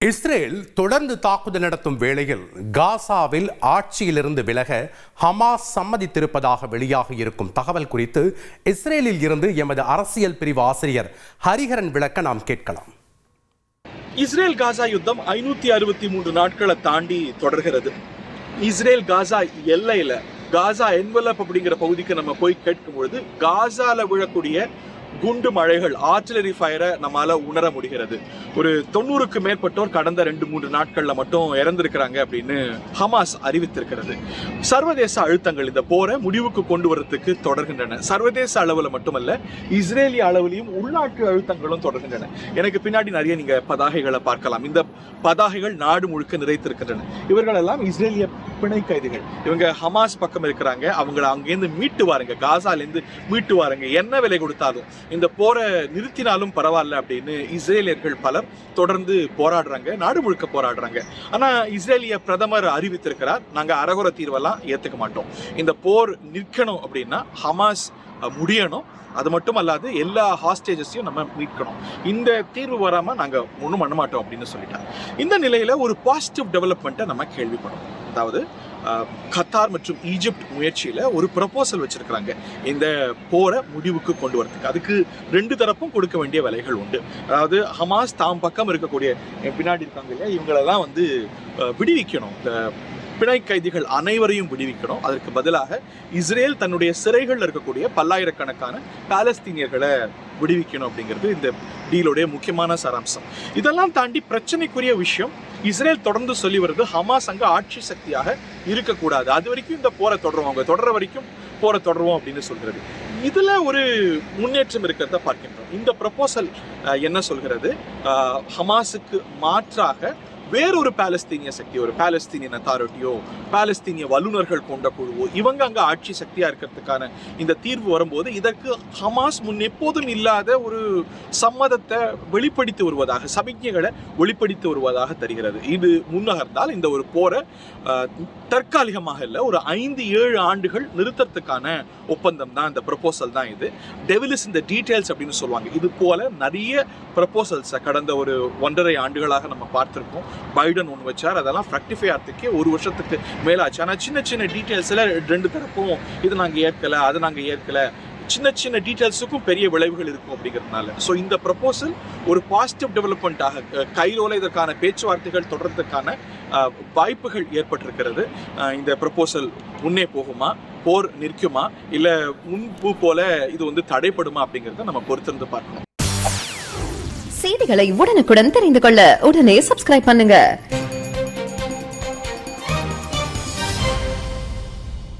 Israel தொடர்ந்து தாக்குதல் நடத்தும் வேளையில் காசாவில் ஆட்சியிலிருந்து விலக ஹமாஸ் சம்மதித்திருப்பதாக வெளியாக இருக்கும் தகவல் குறித்து இஸ்ரேலில் இருந்து எமது அரசியல் பிரிவு ஆசிரியர் ஹரிஹரன் விளக்க நாம் கேட்கலாம். இஸ்ரேல் காசா யுத்தம் 563 நாட்களை தாண்டி தொடர்கிறது. இஸ்ரேல் காசா எல்லையில காசா என்வலப் அப்படிங்கிற பகுதிக்கு நம்ம போய் கேட்கும் பொழுது காசால விழக்கூடிய குண்டு மழைகள், ஆர்டிலரி ஃபயரை நம்மால உணர முடிகிறது. ஒரு 90க்கு மேற்பட்டோர் கடந்த 2-3 நாட்கள்ல மட்டும் இறந்திருக்கிறாங்க அப்படின்னு ஹமாஸ் அறிவித்திருக்கிறது. சர்வதேச அழுத்தங்கள் இந்த போரை முடிவுக்கு கொண்டு வரதுக்கு தொடர்கின்றன. சர்வதேச அளவுல மட்டுமல்ல, இஸ்ரேலிய அளவிலையும் உள்நாட்டு அழுத்தங்களும் தொடர்கின்றன. எனக்கு பின்னாடி நிறைய நீங்க பதாகைகளை பார்க்கலாம். இந்த பதாகைகள் நாடு முழுக்க நிறைத்திருக்கின்றன. இவர்கள் எல்லாம் இஸ்ரேலிய பிணை கைதிகள். இவங்க ஹமாஸ் பக்கம் இருக்கிறாங்க. அவங்களை அங்கேருந்து மீட்டு வாருங்க, காசாலேருந்து மீட்டு வாருங்க, என்ன விலை கொடுத்தாலும் இந்த போரை நிறுத்தினாலும் பரவாயில்ல அப்படின்னு இஸ்ரேலியர்கள் பலர் தொடர்ந்து போராடுறாங்க, நாடு முழுக்க போராடுறாங்க. ஆனா இஸ்ரேலிய பிரதமர் அறிவித்திருக்கிறார், நாங்க அரகுர தீர்வெல்லாம் ஏத்துக்க மாட்டோம். இந்த போர் நிற்கணும் அப்படின்னா ஹமாஸ் முடியணும், அது மட்டும் அல்லாது எல்லா ஹாஸ்டேஜஸையும் நம்ம மீட்கணும். இந்த தீர்வு வராம நாங்க ஒன்றும் பண்ண மாட்டோம் அப்படின்னு சொல்லிட்டாங்க. இந்த நிலையில ஒரு பாசிட்டிவ் டெவலப்மெண்ட்டை நம்ம கேள்விப்படும். அதாவது கத்தார் மற்றும் ஈஜிப்ட் முயற்சியில ஒரு ப்ரப்போசல் வச்சிருக்கிறாங்க இந்த போரை முடிவுக்கு கொண்டு வரதுக்கு. அதுக்கு 2 தரப்பும் கொடுக்க வேண்டிய விலைகள் உண்டு. அதாவது ஹமாஸ் தாம் பக்கம் இருக்கக்கூடிய பின்னாடி இருக்காங்க இல்லையா, இவங்களெல்லாம் விடுவிக்கணும், பிணை கைதிகள் அனைவரையும் விடுவிக்கணும். அதற்கு பதிலாக இஸ்ரேல் தன்னுடைய சிறைகள் இருக்கக்கூடிய பல்லாயிரக்கணக்கான பாலஸ்தீனியர்களை விடுவிக்கணும் அப்படிங்கிறது இந்த டீலோடைய முக்கியமான சாராம்சம். இதெல்லாம் தாண்டி பிரச்சனைக்குரிய விஷயம், இஸ்ரேல் தொடர்ந்து சொல்லி வருது ஹமாஸ் அங்க ஆட்சி சக்தியாக இருக்கக்கூடாது, அது வரைக்கும் இந்த போரை தொடருவோம், அவங்க தொடர வரைக்கும் போரை தொடருவோம் அப்படின்னு சொல்கிறது. இதுல ஒரு முன்னேற்றம் இருக்கிறத பார்க்கின்றோம். இந்த ப்ரப்போசல் என்ன சொல்கிறது, ஹமாஸுக்கு மாற்றாக வேறொரு பாலஸ்தீனிய சக்தி, ஒரு பாலஸ்தீனியன் அத்தாரிட்டியோ பாலஸ்தீனிய வல்லுநர்கள் கொண்ட குழுவோ இவங்க அங்க ஆட்சி சக்தியா இருக்கிறதுக்கான இந்த தீர்வு வரும்போது இதற்கு ஹமாஸ் முன் எப்போதும் இல்லாத ஒரு சம்மதத்தை வெளிப்படுத்தி வருவதாக, சமிக்ஞைகளை வெளிப்படுத்தி வருவதாக தெரிகிறது. இது முன்னகர்ந்தால் இந்த ஒரு போரை தற்காலிகமாக இல்லை, ஒரு 5-7 ஆண்டுகள் நிறுத்தத்துக்கான ஒப்பந்தம் தான், இந்த ப்ரப்போசல் தான் இது. டெவில் இஸ் இந்த டீடைல்ஸ் அப்படின்னு சொல்லுவாங்க. இது போல நிறைய ப்ரப்போசல்ஸை கடந்த ஒரு 1.5 ஆண்டுகளாக நம்ம பார்த்திருக்கோம். பைடன் ஒன்று வச்சார், அதெல்லாம் ஃப்ரக்டிஃபை ஆகிறதுக்கே 1 வருஷத்துக்கு மேலாச்சு. ஆனால் சின்ன சின்ன டீட்டெயில்ஸில் 2 தரப்பும் இது நாங்கள் ஏற்கலை, அது நாங்கள் ஏற்கலை, சின்ன சின்ன டீட்டெயில்ஸுக்கும் பெரிய விளைவுகள் இருக்கும் அப்படிங்கிறதுனால. ஸோ இந்த ப்ரப்போசல் ஒரு பாசிட்டிவ் டெவலப்மெண்ட்டாக கைரோல இதற்கான பேச்சுவார்த்தைகள் தொடர்றதுக்கான வாய்ப்புகள் ஏற்பட்டிருக்கிறது. இந்த ப்ரப்போசல் முன்னே போகுமா, போர் நிற்குமா, இல்லை முன்பு போல இது தடைப்படுமா அப்படிங்கிறத நம்ம பொறுத்திருந்து பார்க்கணும். செய்திகளை உடனுக்குடன் தெரிந்து கொள்ள உடனே சப்ஸ்கிரைப் பண்ணுங்க.